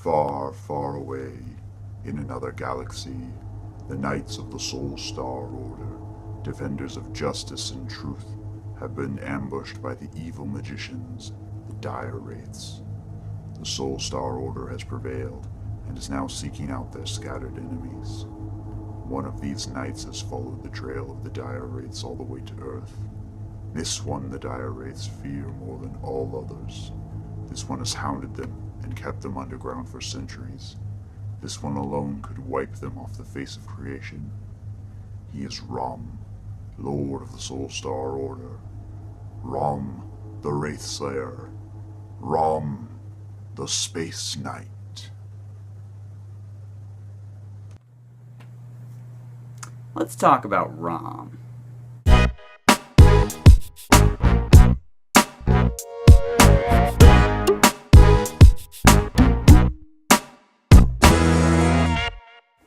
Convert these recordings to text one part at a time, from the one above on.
Far, far away, in another galaxy, the Knights of the Soul Star Order, defenders of justice and truth, have been ambushed by the evil magicians, the Dire Wraiths. The Soul Star Order has prevailed, and is now seeking out their scattered enemies. One of these knights has followed the trail of the Dire Wraiths all the way to Earth. This one the Dire Wraiths fear more than all others. This one has hounded them and kept them underground for centuries. This one alone could wipe them off the face of creation. He is ROM, Lord of the Soul Star Order. ROM, the Wraith Slayer. ROM, the Spaceknight. Let's talk about ROM.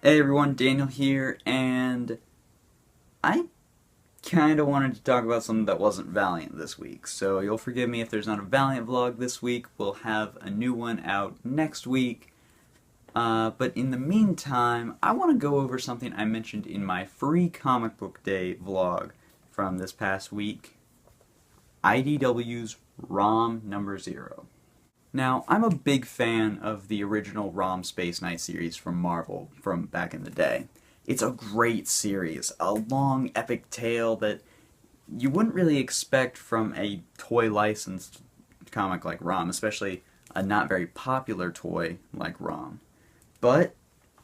Hey everyone, Daniel here, and I kind of wanted to talk about something that wasn't Valiant this week, so you'll forgive me if there's not a Valiant vlog this week. We'll have a new one out next week, but in the meantime, I want to go over something I mentioned in my free comic book day vlog from this past week, IDW's ROM number 0. Now, I'm a big fan of the original ROM Spaceknight series from Marvel from back in the day. It's a great series, a long epic tale that you wouldn't really expect from a toy licensed comic like ROM, especially a not very popular toy like ROM. But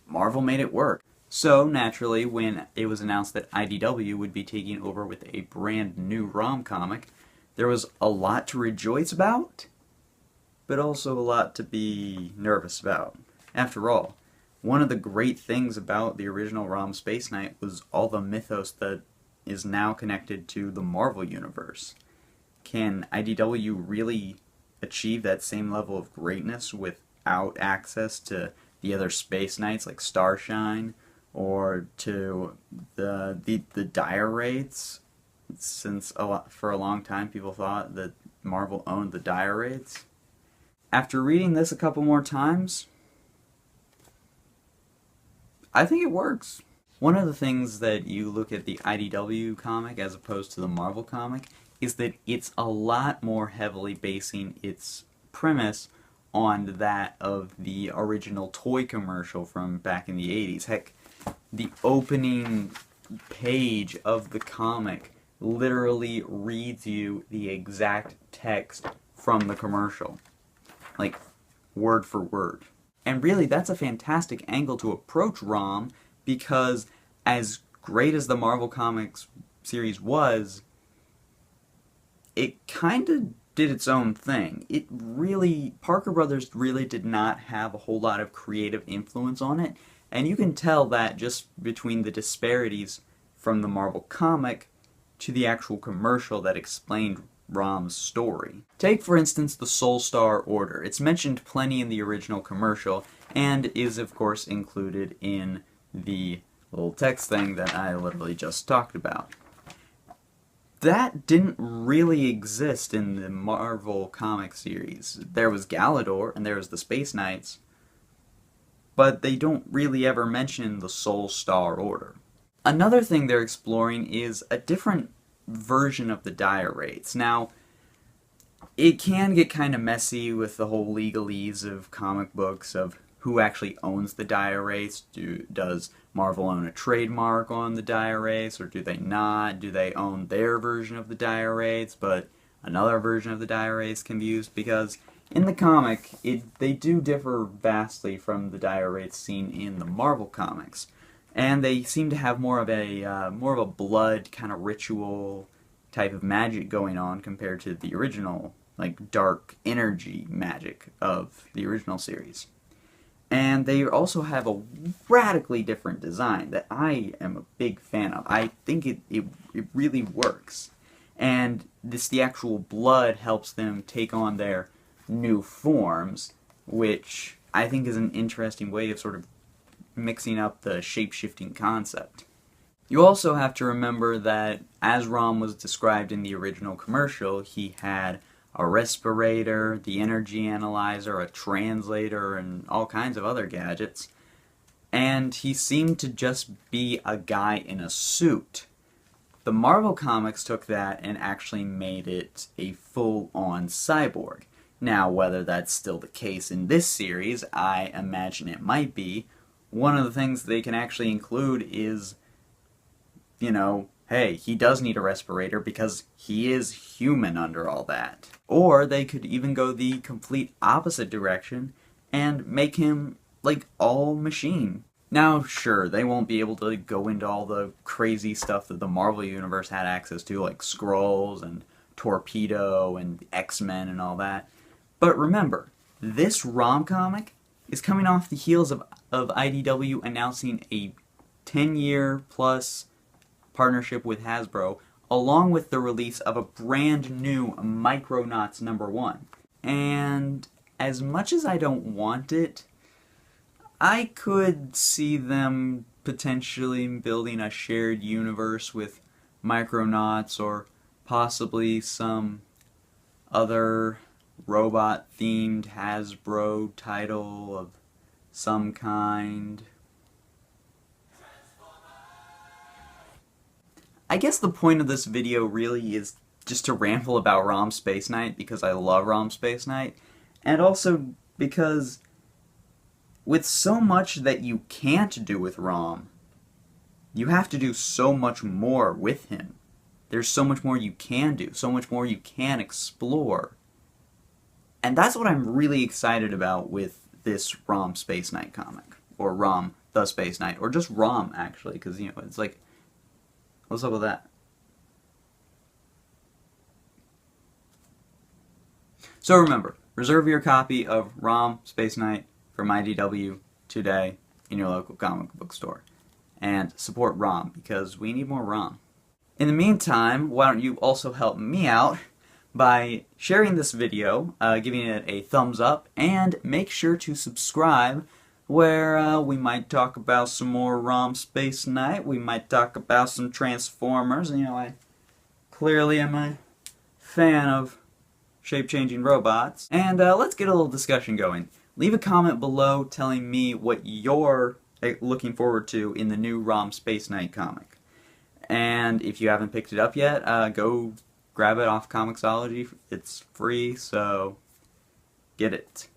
Marvel made it work. So naturally, when it was announced that IDW would be taking over with a brand new ROM comic, there was a lot to rejoice about, but also a lot to be nervous about. After all, one of the great things about the original ROM Spaceknight was all the mythos that is now connected to the Marvel Universe. Can IDW really achieve that same level of greatness without access to the other Space Knights like Starshine, or to the Dire Wraiths? Since for a long time people thought that Marvel owned the Dire Wraiths. After reading this a couple more times, I think it works. One of the things that you look at the IDW comic as opposed to the Marvel comic is that it's a lot more heavily basing its premise on that of the original toy commercial from back in the 80s. Heck, the opening page of the comic literally reads you the exact text from the commercial. Like, word for word. And really, that's a fantastic angle to approach ROM, because as great as the Marvel Comics series was, it kind of did its own thing. Parker Brothers really did not have a whole lot of creative influence on it, and you can tell that just between the disparities from the Marvel comic to the actual commercial that explained ROM's story. Take, for instance, the Soul Star Order. It's mentioned plenty in the original commercial, and is, of course, included in the little text thing that I literally just talked about. That didn't really exist in the Marvel comic series. There was Galador, and there was the Space Knights, but they don't really ever mention the Soul Star Order. Another thing they're exploring is a different version of the Dire Wraiths. Now, it can get kind of messy with the whole legalese of comic books of who actually owns the Dire Wraiths. Does Marvel own a trademark on the Dire Wraiths, or do they not? Do they own their version of the Dire Wraiths, but another version of the Dire Wraiths can be used? Because in the comic, they do differ vastly from the Dire Wraiths seen in the Marvel comics. And they seem to have more of a blood kind of ritual type of magic going on compared to the original, like, dark energy magic of the original series. And they also have a radically different design that I am a big fan of. I think it really works. And the actual blood helps them take on their new forms, which I think is an interesting way of sort of mixing up the shape-shifting concept. You also have to remember that, as ROM was described in the original commercial, he had a respirator, the energy analyzer, a translator, and all kinds of other gadgets. And he seemed to just be a guy in a suit. The Marvel Comics took that and actually made it a full-on cyborg. Now, whether that's still the case in this series, I imagine it might be. One of the things they can actually include is, hey, he does need a respirator because he is human under all that. Or they could even go the complete opposite direction and make him, like, all machine. Now, sure, they won't be able to go into all the crazy stuff that the Marvel Universe had access to, like Skrulls and Torpedo and X-Men and all that. But remember, this ROM comic is coming off the heels of IDW announcing a 10-year-plus partnership with Hasbro, along with the release of a brand new Micronauts #1. And as much as I don't want it, I could see them potentially building a shared universe with Micronauts, or possibly some other robot-themed Hasbro title of some kind. I guess the point of this video really is just to ramble about ROM Spaceknight, because I love ROM Spaceknight, and also because with so much that you can't do with ROM, you have to do so much more with him. There's so much more you can do, so much more you can explore. And that's what I'm really excited about with this ROM Spaceknight comic. Or ROM the Spaceknight. Or just ROM, actually, because, it's like, what's up with that? So remember, reserve your copy of ROM Spaceknight from IDW today in your local comic book store. And support ROM, because we need more ROM. In the meantime, why don't you also help me out by sharing this video, giving it a thumbs up, and make sure to subscribe, where we might talk about some more ROM Spaceknight, we might talk about some Transformers. I clearly am a fan of shape-changing robots. And let's get a little discussion going. Leave a comment below telling me what you're looking forward to in the new ROM Spaceknight comic. And if you haven't picked it up yet, go grab it off Comixology. It's free, so get it.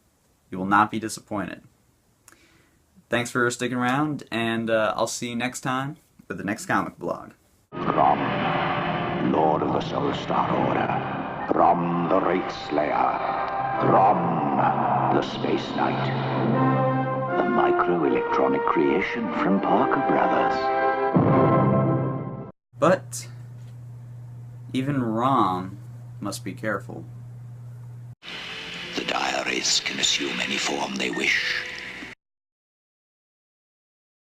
You will not be disappointed. Thanks for sticking around, and I'll see you next time with the next comic blog. ROM, Lord of the Soul Star Order. ROM, the Wraith Slayer. ROM, the Space Knight. A microelectronic creation from Parker Brothers. But even ROM must be careful. The diaries can assume any form they wish.